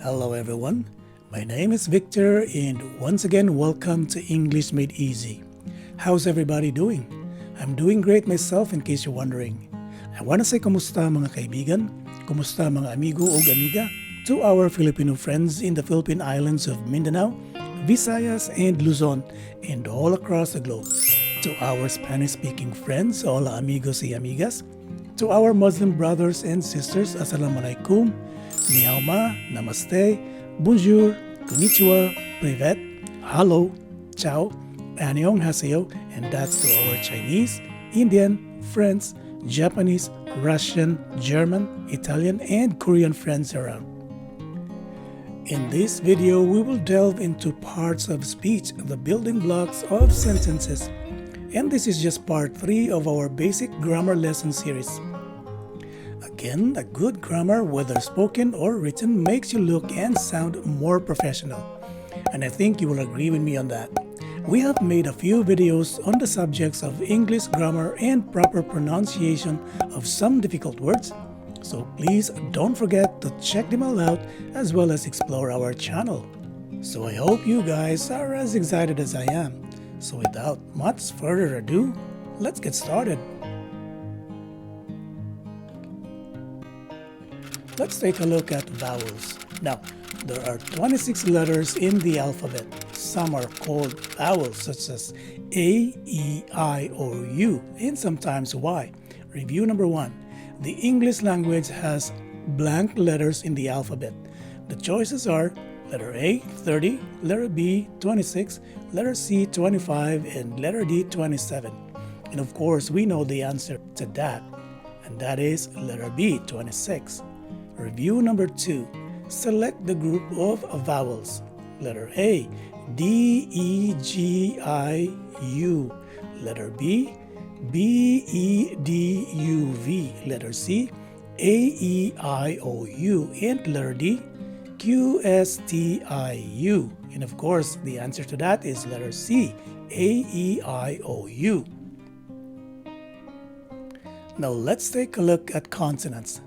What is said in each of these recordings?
Hello everyone, my name is Victor and once again welcome to English Made Easy. How's everybody doing? I'm doing great myself in case you're wondering. I want to say kumusta mga kaibigan, kumusta mga amigo o amiga to our Filipino friends in the Philippine islands of Mindanao, Visayas and Luzon and all across the globe. To our Spanish-speaking friends, hola amigos y amigas. To our Muslim brothers and sisters, assalamualaikum. Ni hao ma, namaste, bonjour, konnichiwa, privet, hello, ciao, annyeonghaseyo, and that's to our Chinese, Indian, French, Japanese, Russian, German, Italian, and Korean friends around. In this video, we will delve into parts of speech, the building blocks of sentences, and this is just part 3 of our basic grammar lesson series. Again, a good grammar, whether spoken or written, makes you look and sound more professional. And I think you will agree with me on that. We have made a few videos on the subjects of English grammar and proper pronunciation of some difficult words. So please don't forget to check them all out as well as explore our channel. So I hope you guys are as excited as I am. So without much further ado, let's get started. Let's take a look at vowels. Now, there are 26 letters in the alphabet. Some are called vowels such as A, E, I, or U, and sometimes Y. Review number 1. The English language has blank letters in the alphabet. The choices are letter A, 30, letter B, 26, letter C, 25, and letter D, 27. And of course, we know the answer to that, and that is letter B, 26. Review number 2. Select the group of vowels. Letter A, D, E, G, I, U. Letter B, B, E, D, U, V. Letter C, A, E, I, O, U. And letter D, Q, S, T, I, U. And of course, the answer to that is letter C, A, E, I, O, U. Now let's take a look at consonants.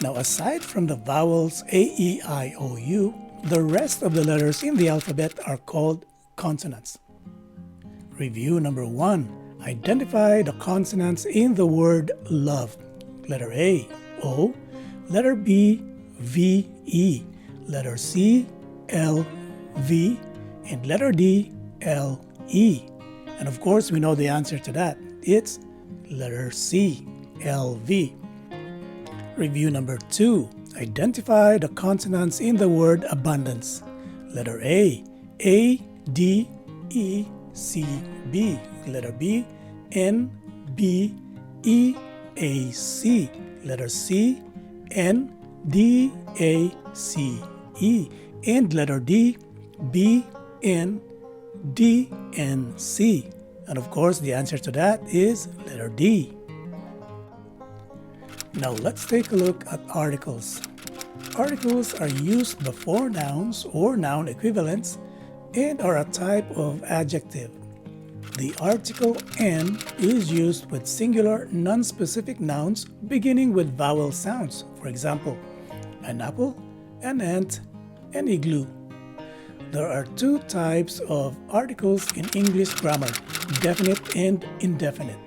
Now, aside from the vowels A, E, I, O, U, the rest of the letters in the alphabet are called consonants. Review number 1. Identify the consonants in the word love. Letter A, O. Letter B, V, E. Letter C, L, V. And letter D, L, E. And of course, we know the answer to that. It's letter C, L, V. Review number 2. Identify the consonants in the word abundance. Letter A, D, E, C, B. Letter B, N, B, E, A, C. Letter C, N, D, A, C, E. And letter D, B, N, D, N, C. And of course, the answer to that is letter D. Now let's take a look at articles. Articles are used before nouns or noun equivalents and are a type of adjective. The article "n" is used with singular non-specific nouns beginning with vowel sounds. For example, an apple, an ant, an igloo. There are 2 types of articles in English grammar, definite and indefinite.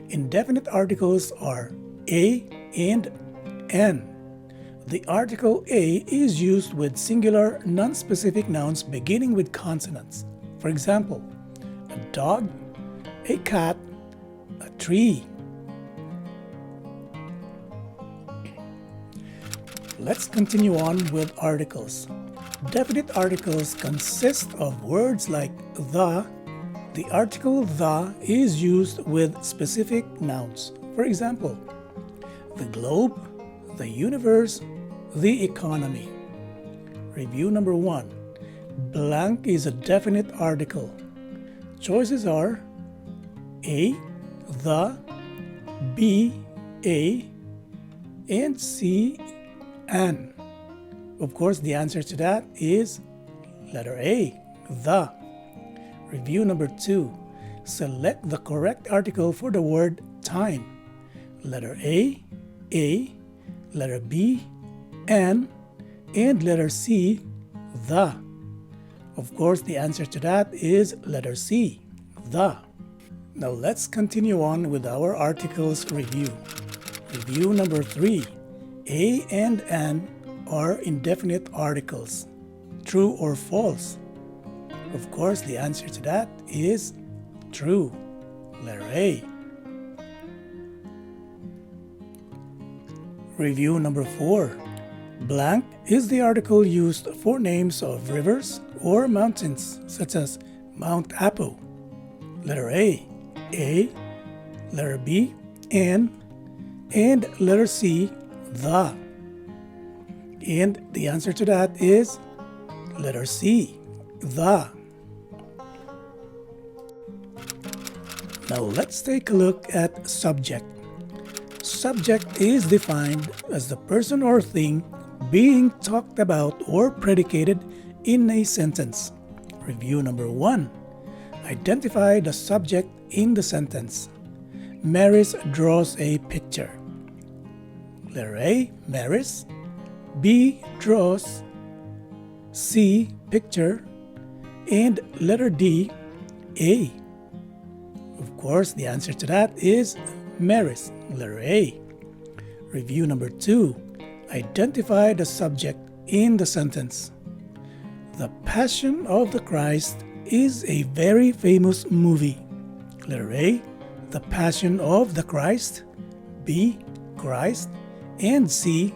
Indefinite articles are A and N. The article A is used with singular non-specific nouns beginning with consonants. For example, a dog, a cat, a tree. Let's continue on with articles. Definite articles consist of words like the. The article the is used with specific nouns. For example, the globe, the universe, the economy. Review number 1. Blank is a definite article. Choices are A, the, B, a, and C, an. Of course, the answer to that is letter A, the. Review number 2. Select the correct article for the word time. Letter A, letter B, an, and letter C, the. Of course, the answer to that is letter C, the. Now let's continue on with our articles review. Review number 3. A and an are indefinite articles. True or false? Of course, the answer to that is true. Letter A. Review number 4. Blank is the article used for names of rivers or mountains, such as Mount Apo. Letter A. Letter B, and letter C, the. And the answer to that is letter C, the. Now let's take a look at subject. Subject is defined as the person or thing being talked about or predicated in a sentence. Review number 1. Identify the subject in the sentence. Maris draws a picture. Letter A, Maris. B, draws. C, picture. And letter D, A. Of course, the answer to that is Maris, letter A. Review number 2. Identify the subject in the sentence. The Passion of the Christ is a very famous movie. Letter A, The Passion of the Christ. B, Christ. And C,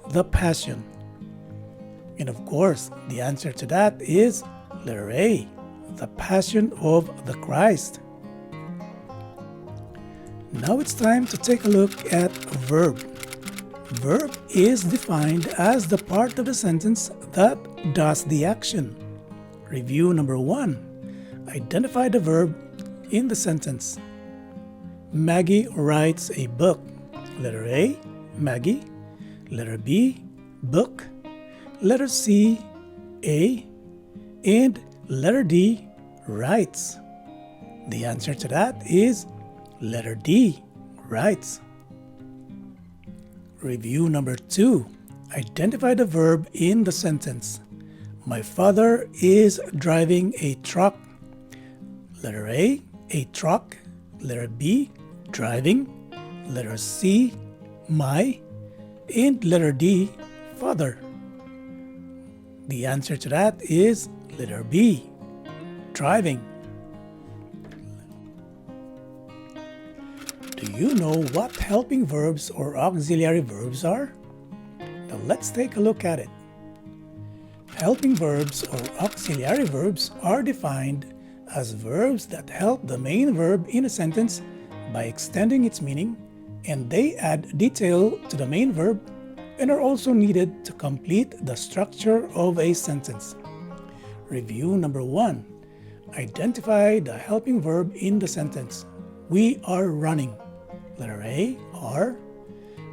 The Passion. And of course, the answer to that is letter A, The Passion of the Christ. Now it's time to take a look at verb. Verb is defined as the part of the sentence that does the action. Review number 1. Identify the verb in the sentence. Maggie writes a book. Letter A, Maggie. Letter B, book. Letter C, A. And letter D, writes. The answer to that is letter D, writes. Review number 2. Identify the verb in the sentence. My father is driving a truck. Letter A, truck. Letter B, driving. Letter C, my. And letter D, father. The answer to that is letter B, driving. Do you know what helping verbs or auxiliary verbs are? Now let's take a look at it. Helping verbs or auxiliary verbs are defined as verbs that help the main verb in a sentence by extending its meaning, and they add detail to the main verb and are also needed to complete the structure of a sentence. Review number 1. Identify the helping verb in the sentence. We are running. Letter A, are.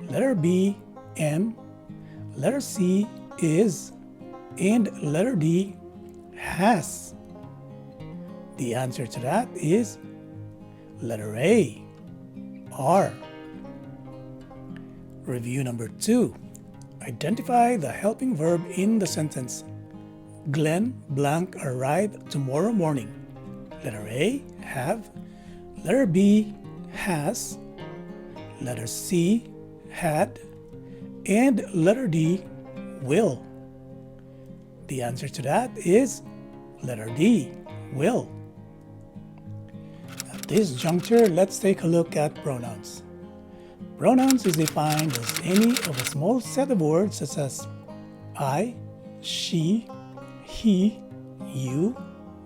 Letter B, am. Letter C, is. And letter D, has. The answer to that is letter A, are. Review number 2. Identify the helping verb in the sentence. Glenn blank arrive tomorrow morning. Letter A, have. Letter B, has. Letter C, had. And letter D, will. The answer to that is letter D, will. At this juncture, let's take a look at pronouns. Pronouns is defined as any of a small set of words such as I, she, he, you,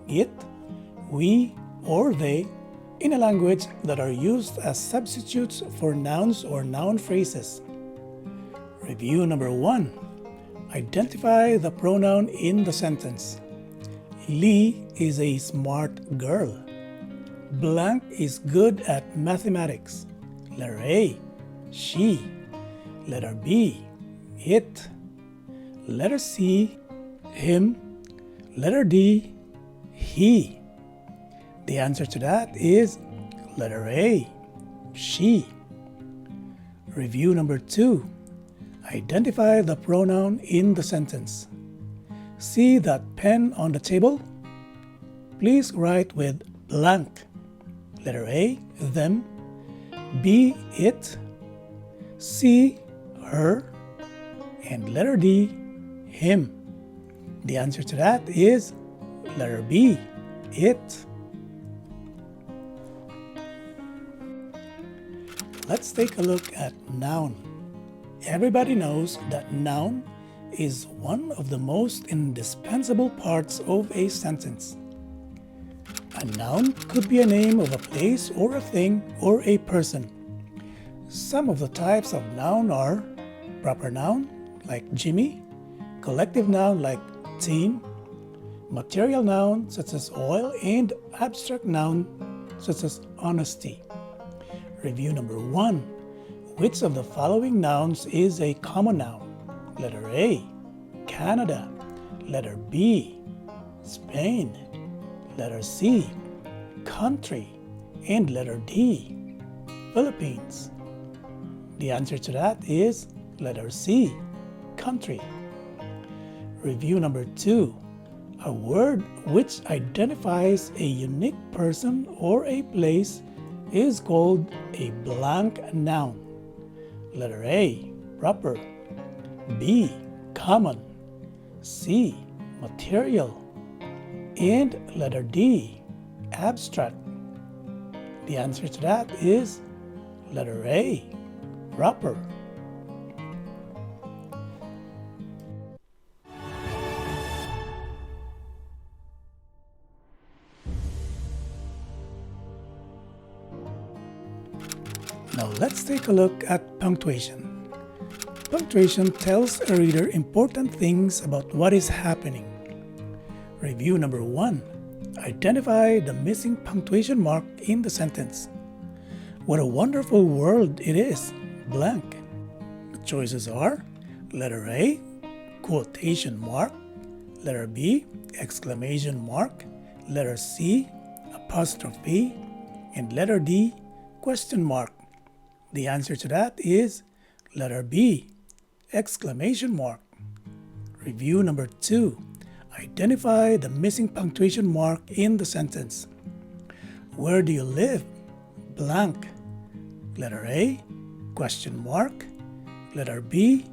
it, we, or they in a language that are used as substitutes for nouns or noun phrases. Review number 1. Identify the pronoun in the sentence. Lee is a smart girl. Blank is good at mathematics. Letter A, she. Letter B, it. Letter C, him. Letter D, he. The answer to that is letter A, she. Review number 2. Identify the pronoun in the sentence. See that pen on the table? Please write with blank. Letter A, them. B, it. C, her. And letter D, him. The answer to that is letter B, it. Let's take a look at noun. Everybody knows that noun is one of the most indispensable parts of a sentence. A noun could be a name of a place or a thing or a person. Some of the types of noun are proper noun like Jimmy, collective noun like team, material noun such as oil, and abstract noun such as honesty. Review number 1. Which of the following nouns is a common noun? Letter A, Canada. Letter B, Spain. Letter C, country. And letter D, Philippines. The answer to that is letter C, country. Review number 2. A word which identifies a unique person or a place is called a blank noun. Letter A, proper. B, common. C, material. And letter D, abstract. The answer to that is letter A, proper. Now let's take a look at punctuation. Punctuation tells a reader important things about what is happening. Review number 1. Identify the missing punctuation mark in the sentence. What a wonderful world it is, blank. The choices are letter A, quotation mark, letter B, exclamation mark, letter C, apostrophe, and letter D, question mark. The answer to that is letter B, exclamation mark. Review number 2. Identify the missing punctuation mark in the sentence. Where do you live? Blank. Letter A, question mark. Letter B,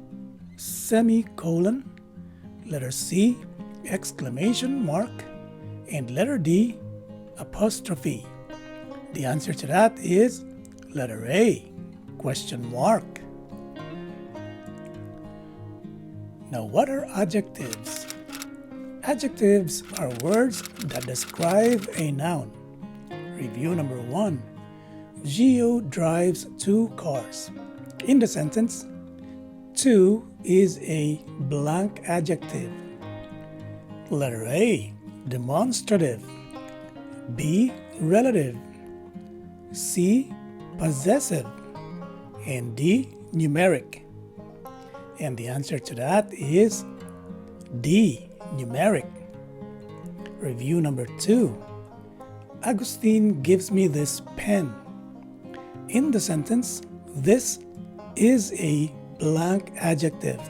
semicolon. Letter C, exclamation mark. And letter D, apostrophe. The answer to that is letter A, question mark. Now, what are adjectives? Adjectives are words that describe a noun. Review number 1. Gio drives 2 cars. In the sentence, 2 is a blank adjective. Letter A, demonstrative. B, relative. C, possessive. And D, numeric. And the answer to that is D, numeric. Review number 2. Agustin gives me this pen. In the sentence, this is a blank adjective.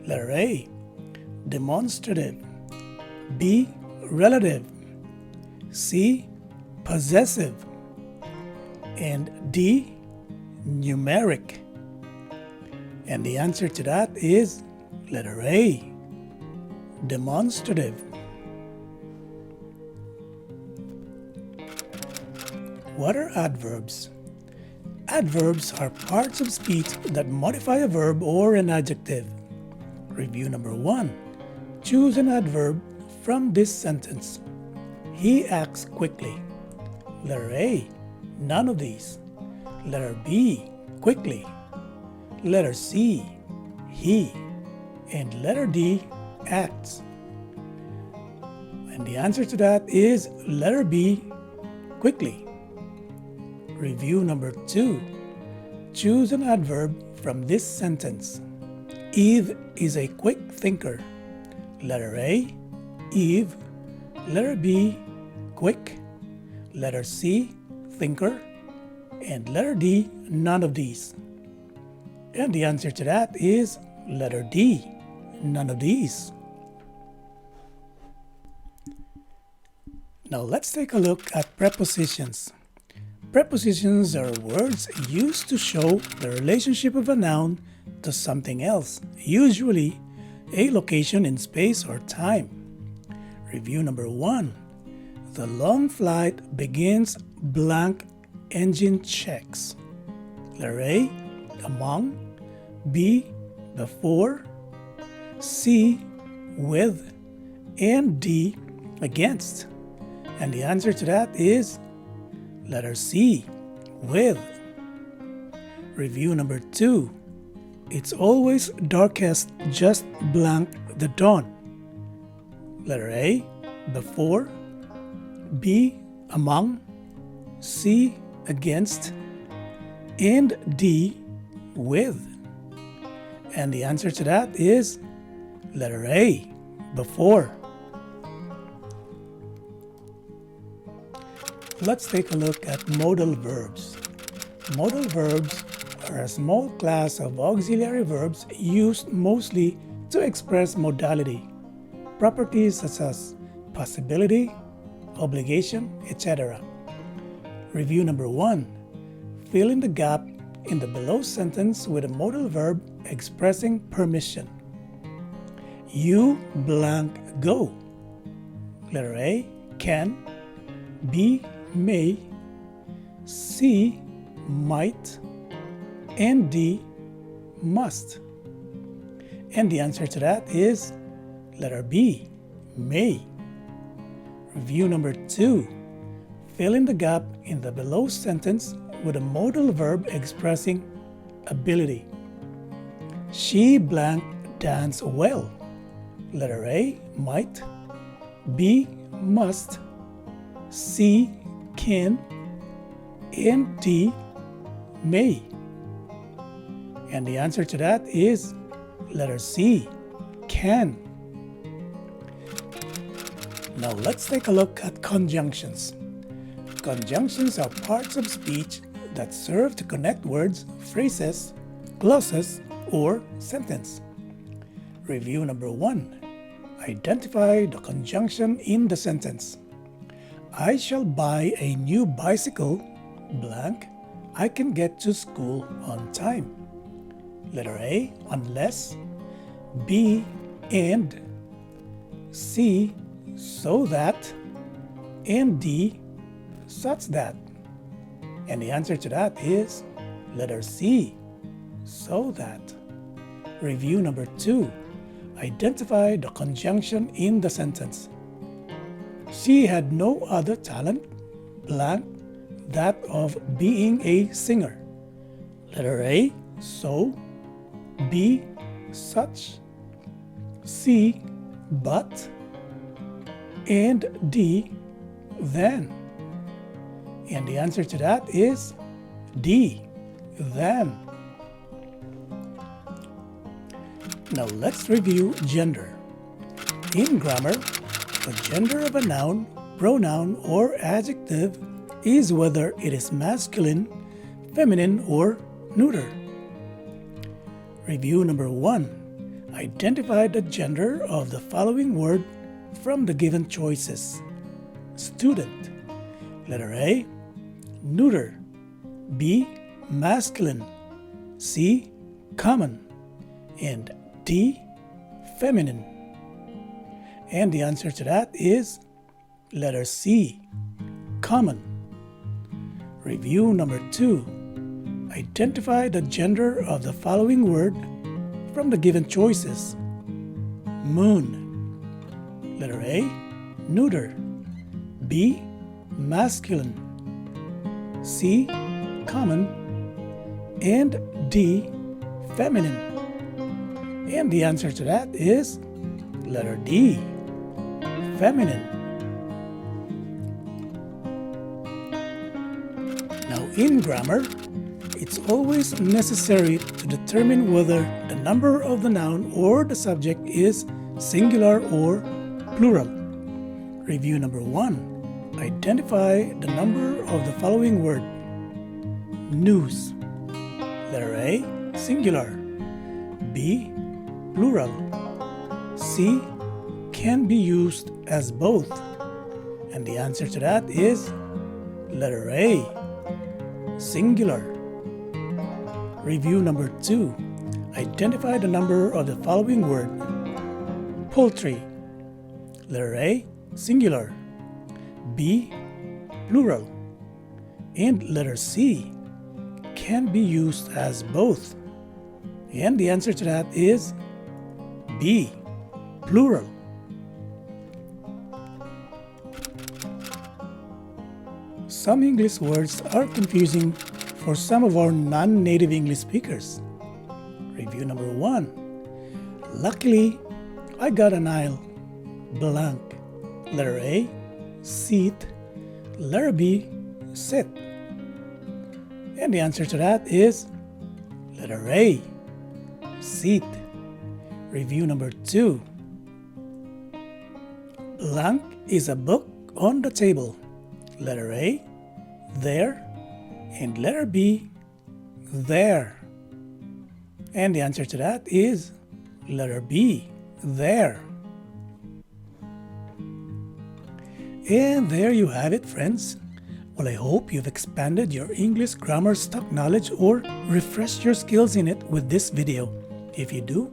Letter A, demonstrative. B, relative. C, possessive. And D, numeric. And the answer to that is letter A, demonstrative. What are adverbs? Adverbs are parts of speech that modify a verb or an adjective. Review number 1. Choose an adverb from this sentence. He acts quickly. Letter A, none of these. Letter B, quickly. Letter C, he. And letter D, acts. And the answer to that is letter B, quickly. Review number 2. Choose an adverb from this sentence. Eve is a quick thinker. Letter A, Eve. Letter B, quick. Letter C, thinker. And letter D, none of these. And the answer to that is letter D, none of these. Now let's take a look at prepositions. Prepositions are words used to show the relationship of a noun to something else, usually a location in space or time. Review number 1. The long flight begins blank engine checks. Letter A, among. B, before. C, with. And D, against. And the answer to that is letter C, with. Review number 2. It's always darkest just blank the dawn. Letter A, before. B, among. C, against. And D, with. And the answer to that is letter A, before. Let's take a look at modal verbs. Modal verbs are a small class of auxiliary verbs used mostly to express modality, properties such as possibility, obligation, etc. Review number 1. Fill in the gap in the below sentence with a modal verb expressing permission. You blank go. Letter A, can. B, may. C, might. And D, must. And the answer to that is letter B, may. Review number 2. Fill in the gap in the below sentence with a modal verb expressing ability. She blank dance well. Letter A, might. B, must. C, can. And D, may. And the answer to that is letter C, can. Now let's take a look at conjunctions. Conjunctions are parts of speech that serve to connect words, phrases, clauses, or sentence. Review number 1. Identify the conjunction in the sentence. I shall buy a new bicycle, blank, I can get to school on time. Letter A, unless. B, and. C, so that. And D, such that. And the answer to that is letter C, so that. Review number 2. Identify the conjunction in the sentence. She had no other talent, blank, that of being a singer. Letter A, so. B, such. C, but. And D, then. And the answer to that is D, then. Now let's review gender. In grammar, the gender of a noun, pronoun, or adjective is whether it is masculine, feminine, or neuter. Review number 1. Identify the gender of the following word from the given choices. Student. Letter A, neuter. B, masculine. C, common. And D, feminine. And the answer to that is letter C, common. Review number 2. Identify the gender of the following word from the given choices. Moon. Letter A, neuter. B, masculine. C, common. And D, feminine. And the answer to that is letter D, feminine. Now in grammar, it's always necessary to determine whether the number of the noun or the subject is singular or plural. Review number 1. Identify the number of the following word. News. Letter A, singular. B, plural. C, can be used as both. And the answer to that is letter A, singular. Review number 2. Identify the number of the following word. Poultry. Letter A, singular. B, plural. And letter C, can be used as both. And the answer to that is B, plural. Some English words are confusing for some of our non-native English speakers. Review number 1. Luckily, I got an aisle. Blank. Letter A, seat. Letter B, sit. And the answer to that is letter A, seat. Review number 2. Blank is a book on the table. Letter A, there. And letter B, there. And the answer to that is letter B, there. And there you have it, friends. Well, I hope you've expanded your English grammar stock knowledge or refreshed your skills in it with this video. If you do,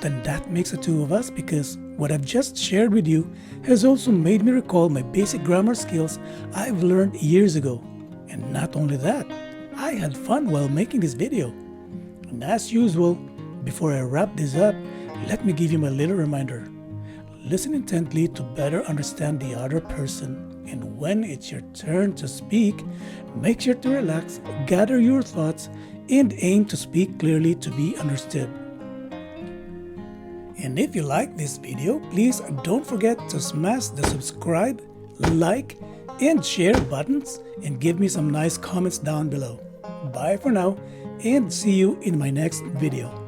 then that makes the two of us, because what I've just shared with you has also made me recall my basic grammar skills I've learned years ago. And not only that, I had fun while making this video. And as usual, before I wrap this up, let me give you my little reminder. Listen intently to better understand the other person. And when it's your turn to speak, make sure to relax, gather your thoughts, and aim to speak clearly to be understood. And if you like this video, please don't forget to smash the subscribe, like, and share buttons, and give me some nice comments down below. Bye for now, and see you in my next video.